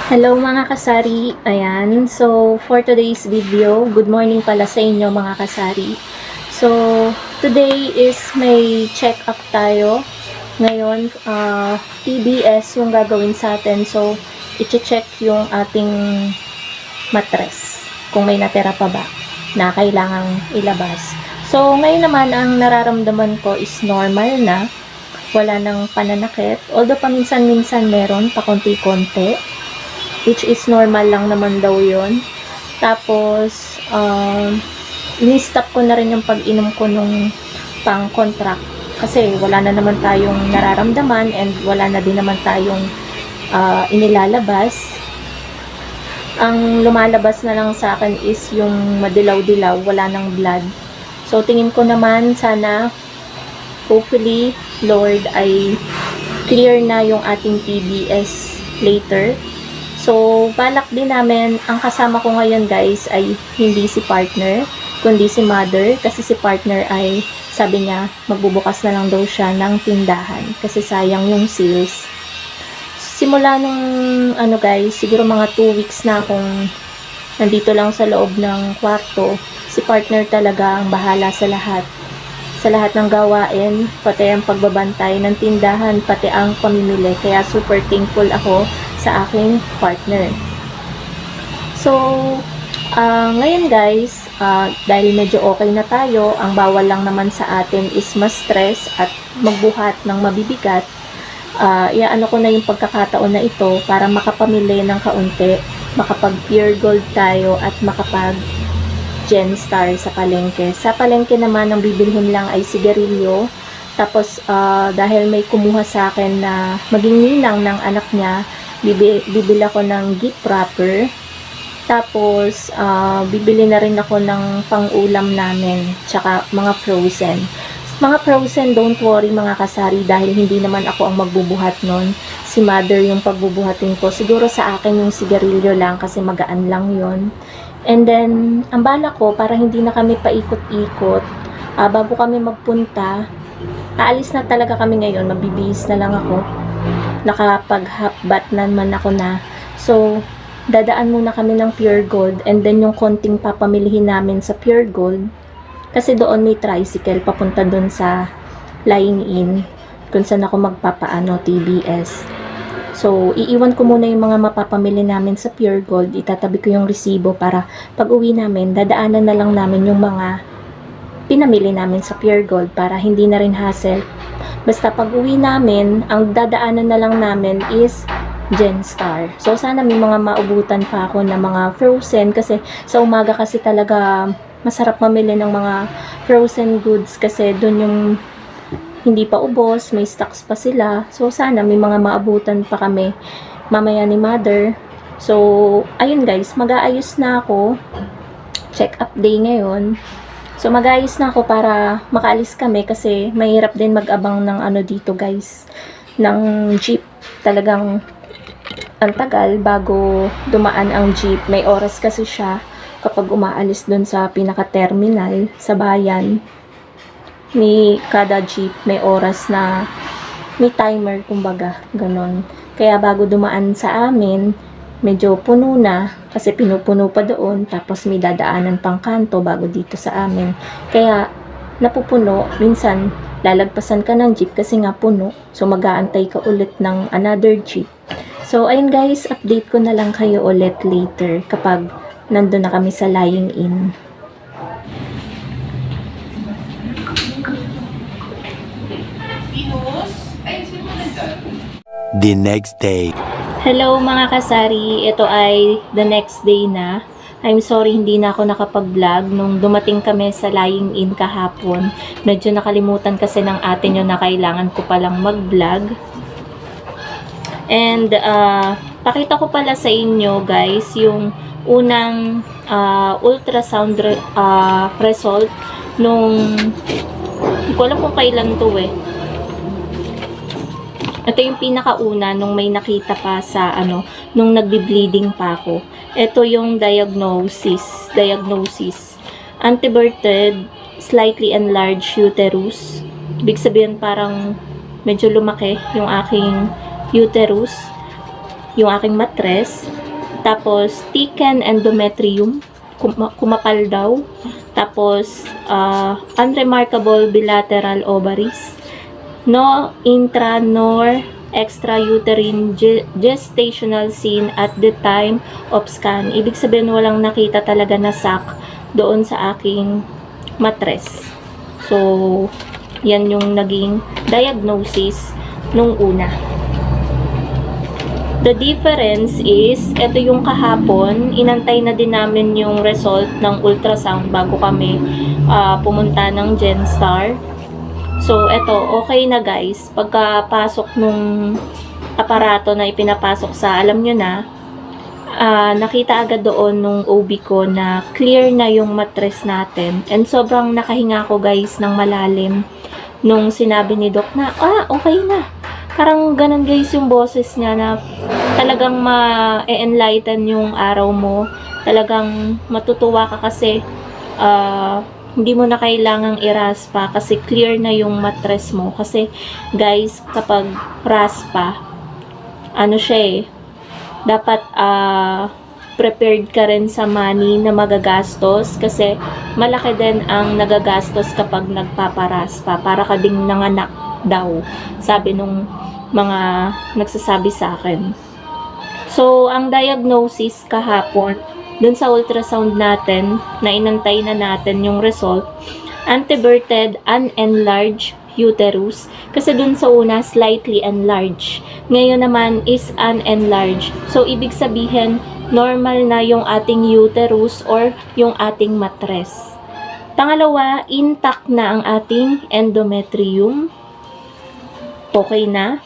Hello mga kasari, ayan. So, for today's video, good morning pala sa inyo mga kasari. So, today is may check-up tayo. Ngayon, TBS yung gagawin sa atin. So, i-check yung ating mattress. Kung may natira pa ba na kailangang ilabas. So, ngayon naman, ang nararamdaman ko is normal na. Wala nang pananakit. Although paminsan-minsan meron, pakonti-konti. Which is normal lang naman daw yun. Tapos, ni-stop ko na rin yung pag-inom ko nung pang-contract. Kasi wala na naman tayong nararamdaman and wala na din naman tayong inilalabas. Ang lumalabas na lang sa akin is yung madilaw-dilaw, wala nang blood. So, tingin ko naman sana, hopefully, Lord, ay clear na yung ating TBS later. So, balak din namin, ang kasama ko ngayon guys ay hindi si partner, kundi si mother. Kasi si partner ay, sabi niya, magbubukas na lang daw siya ng tindahan. Kasi sayang yung sales. Simula nung, guys, siguro mga 2 weeks na akong nandito lang sa loob ng kwarto. Si partner talaga ang bahala sa lahat. Sa lahat ng gawain, pati ang pagbabantay ng tindahan, pati ang pamimili. Kaya super thankful ako sa aking partner. So, ngayon guys, dahil medyo okay na tayo, ang bawal lang naman sa atin is ma-stress at magbuhat ng mabibigat. Iaano ko na yung pagkakataon na ito para makapamili ng kaunti, makapag pure gold tayo at makapag Genstar sa palengke. Sa palengke naman, ang bibilhin lang ay sigarilyo. Tapos, dahil may kumuha sa akin na maging ninang ng anak niya, bibili ako ng gift wrapper. Tapos, bibili na rin ako ng pang-ulam namin, tsaka mga frozen. Mga frozen, don't worry mga kasari, dahil hindi naman ako ang magbubuhat nun. Si mother yung pagbubuhatin ko. Siguro sa akin yung sigarilyo lang kasi magaan lang yon. And then, ang bala ko, para hindi na kami paikot-ikot, bago kami magpunta, aalis na talaga kami ngayon, mabibihis na lang ako. Nakapag-hapbat naman ako na. So, dadaan muna kami ng Pure Gold, and then yung konting papamilihin namin sa Pure Gold, kasi doon may tricycle papunta doon sa Lying In, kung saan ako magpapaano, TBS. So, iiwan ko muna yung mga mapapamili namin sa Pure Gold. Itatabi ko yung resibo para pag uwi namin, dadaanan na lang namin yung mga pinamili namin sa Pure Gold para hindi na rin hassle. Basta pag uwi namin, ang dadaanan na lang namin is Genstar. So, sana may mga maubutan pa ako na mga frozen kasi sa umaga kasi talaga masarap mamili ng mga frozen goods kasi doon yung hindi pa ubos, may stocks pa sila. So, sana may mga maabutan pa kami mamaya ni mother. So, ayun guys, mag-aayos na ako. Check-up day ngayon. So, mag-aayos na ako para makaalis kami kasi mahirap din mag-abang ng dito guys, ng jeep. Talagang ang tagal bago dumaan ang jeep. May oras kasi siya kapag umaalis dun sa pinaka-terminal sa bayan. May kada jeep may oras na may timer, kumbaga ganon. Kaya bago dumaan sa amin, medyo puno na kasi pinupuno pa doon, tapos may dadaanan pang kanto bago dito sa amin. Kaya napupuno, minsan lalagpasan ka ng jeep kasi nga puno, so mag-aantay ka ulit ng another jeep. So ayun guys, update ko na lang kayo ulit later kapag nandun na kami sa Lying In. The next day. Hello mga kasari, ito ay the next day na. I'm sorry hindi na ako nakapag-vlog nung dumating kami sa Lying In kahapon. Medyo nakalimutan kasi ng atin yun na kailangan ko palang mag-vlog. And pakita ko pala sa inyo guys yung unang ultrasound result nung hindi ko alam kung kailan to eh. Ito yung pinakauna nung may nakita pa sa nung nagbi-bleeding pa ako. Ito yung diagnosis. Anteverted, slightly enlarged uterus. Ibig sabihin parang medyo lumaki yung aking uterus. yung aking mattress. Tapos, thickened endometrium, kumapal daw. Tapos, unremarkable bilateral ovaries. No intra nor extrauterine gestational scene at the time of scan. Ibig sabihin, walang nakita talaga na sac doon sa aking mattress. So, yan yung naging diagnosis nung una. The difference is, ito yung kahapon, inantay na din namin yung result ng ultrasound bago kami pumunta ng Genstar. So, eto, okay na guys. Pagkapasok nung aparato na ipinapasok sa, alam nyo na, nakita agad doon nung OB ko na clear na yung mattress natin. And sobrang nakahinga ko guys ng malalim nung sinabi ni Doc na, okay na. Parang ganun guys yung boses niya na talagang ma-enlighten yung araw mo. Talagang matutuwa ka kasi hindi mo na kailangang i-raspa kasi clear na yung mattress mo. Kasi guys, kapag raspa, ano siya dapat prepared ka rin sa money na magagastos kasi malaki din ang nagagastos kapag nagpaparaspa. Para ka ding nanganak daw, sabi nung mga nagsasabi sa akin. So, ang diagnosis kahapon dun sa ultrasound natin, na inantay na natin yung result, anteverted unenlarged uterus. Kasi dun sa una, slightly enlarged. Ngayon naman is unenlarged. So, ibig sabihin, normal na yung ating uterus or yung ating mattress. Pangalawa, intact na ang ating endometrium. Okay na.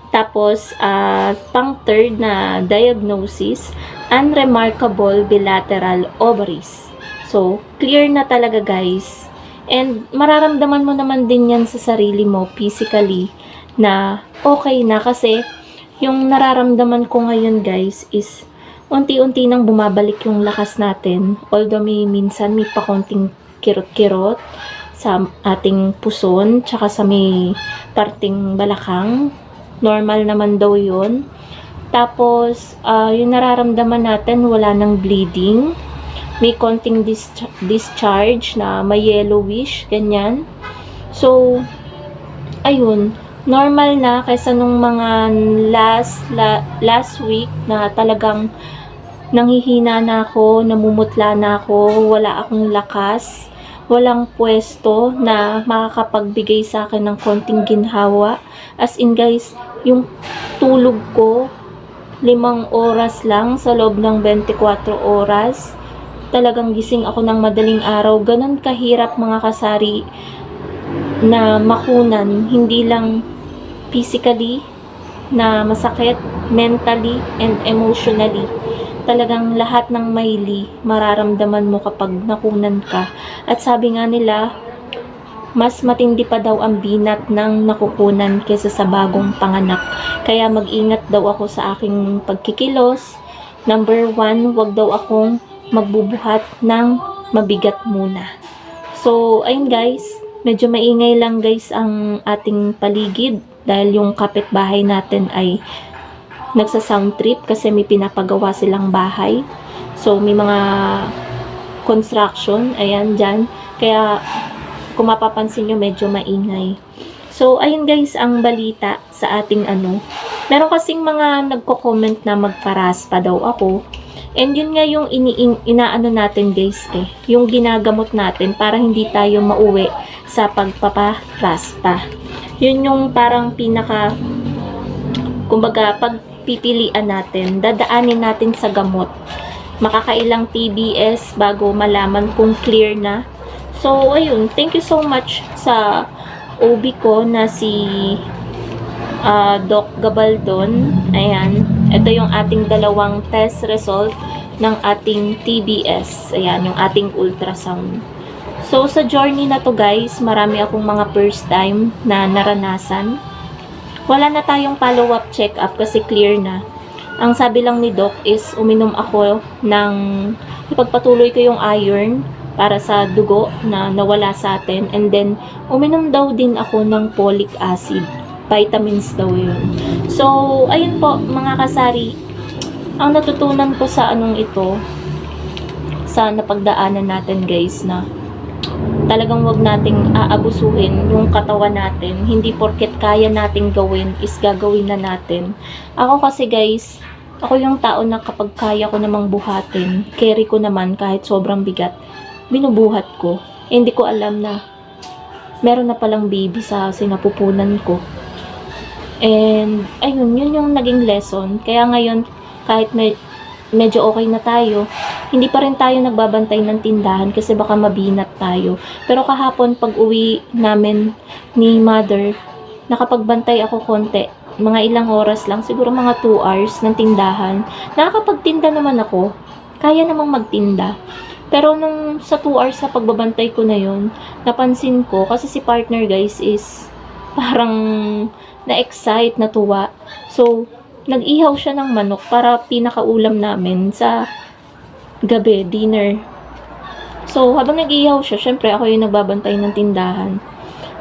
Tapos, pang third na diagnosis, unremarkable bilateral ovaries. So, clear na talaga guys. And mararamdaman mo naman din yan sa sarili mo physically na okay na kasi yung nararamdaman ko ngayon guys is unti-unti nang bumabalik yung lakas natin. Although minsan may pakonting kirot-kirot sa ating puson tsaka sa may parting balakang. Normal naman daw yun. Tapos, yung nararamdaman natin, wala nang bleeding. May konting discharge na may yellowish, ganyan. So, ayun, normal na kaysa nung mga last week na talagang nanghihina na ako, namumutla na ako, wala akong lakas, walang pwesto na makakapagbigay sa akin ng konting ginhawa. As in guys, yung tulog ko, 5 oras lang sa loob ng 24 oras. Talagang gising ako ng madaling araw. Ganon kahirap mga kasari na makunan. Hindi lang physically na masakit, mentally and emotionally. Talagang lahat ng maili mararamdaman mo kapag nakunan ka. At sabi nga nila, mas matindi pa daw ang binat ng nakukunan kaysa sa bagong panganak. Kaya mag-ingat daw ako sa aking pagkikilos. Number 1, wag daw akong magbubuhat ng mabigat muna. So, ayun guys, medyo maingay lang guys ang ating paligid dahil yung kapitbahay natin ay nagsa-sound trip kasi may pinapagawa silang bahay. So, may mga construction, ayan dyan. Kaya, kung mapapansin nyo, medyo maingay. So, ayun guys, ang balita sa ating Meron kasing mga nagko-comment na magparaspa daw ako. And yun nga yung inaano natin guys yung ginagamot natin para hindi tayo mauwi sa pagpaparaspa. Yun yung parang pinaka, kumbaga, pagpipilian natin, dadaanin natin sa gamot. Makakailang TBS bago malaman kung clear na. So, ayun, thank you so much sa OB ko na si Doc Gabaldon. Ayan, ito yung ating dalawang test result ng ating TBS. Ayan, yung ating ultrasound. So, sa journey na to guys, marami akong mga first time na naranasan. Wala na tayong follow-up check-up kasi clear na. Ang sabi lang ni Doc is uminom ako ng, ipagpatuloy ko yung iron para sa dugo na nawala sa atin. And then, uminom daw din ako ng folic acid. Vitamins daw yun. So, ayun po mga kasari, ang natutunan ko sa anong ito, sa napagdaanan natin guys, na talagang wag nating aabusuhin yung katawan natin. Hindi porket kaya nating gawin is gagawin na natin. Ako kasi guys, ako yung tao na kapag kaya ko namang buhatin, carry ko naman kahit sobrang bigat, binubuhat ko. Hindi ko alam na meron na palang baby sa sinapupunan ko. And ayun, yun yung naging lesson. Kaya ngayon, kahit medyo okay na tayo, hindi pa rin tayo nagbabantay ng tindahan kasi baka mabinat tayo. Pero kahapon pag uwi namin ni mother, nakapagbantay ako konti. Mga ilang oras lang, siguro mga 2 hours ng tindahan. Nakakapagtinda naman ako. Kaya namang magtinda. Pero nung sa 2 hours sa pagbabantay ko na yun, napansin ko, kasi si partner guys is parang na-excite, natuwa. So, nag-ihaw siya ng manok para pinakaulam namin sa gabi, dinner. So, habang nag-ihaw siya, syempre ako yung nagbabantay ng tindahan.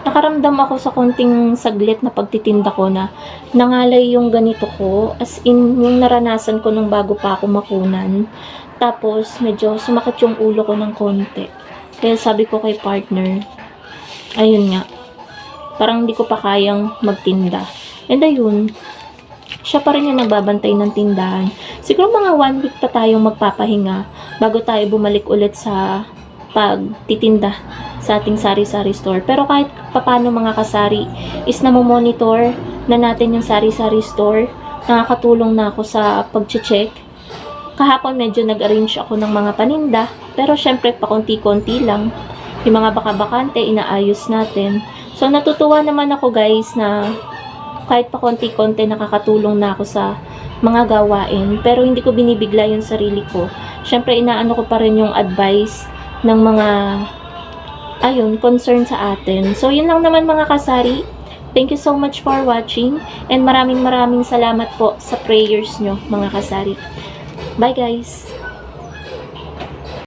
Nakaramdam ako sa konting saglit na pagtitinda ko na nangalay yung ganito ko, as in yung naranasan ko nung bago pa ako makunan. Tapos, medyo sumakit yung ulo ko ng konti. Kaya sabi ko kay partner, ayun nga, parang hindi ko pa kayang magtinda. And ayun, siya pa rin yung nagbabantay ng tindahan. Siguro mga 1 week pa tayong magpapahinga bago tayo bumalik ulit sa pagtitinda sa ating sari-sari store. Pero kahit papano mga kasari is namomonitor na natin yung sari-sari store. Nakakatulong na ako sa pag-check. Kahapon medyo nag-arrange ako ng mga paninda. Pero syempre pakunti-kunti lang. Yung mga baka-bakante inaayos natin. So natutuwa naman ako guys na kahit pa konti-konti nakakatulong na ako sa mga gawain. Pero hindi ko binibigla yung sarili ko. Syempre, inaano ko pa rin yung advice ng mga, ayun, concern sa atin. So, yun lang naman mga kasari. Thank you so much for watching. And maraming salamat po sa prayers nyo, mga kasari. Bye guys!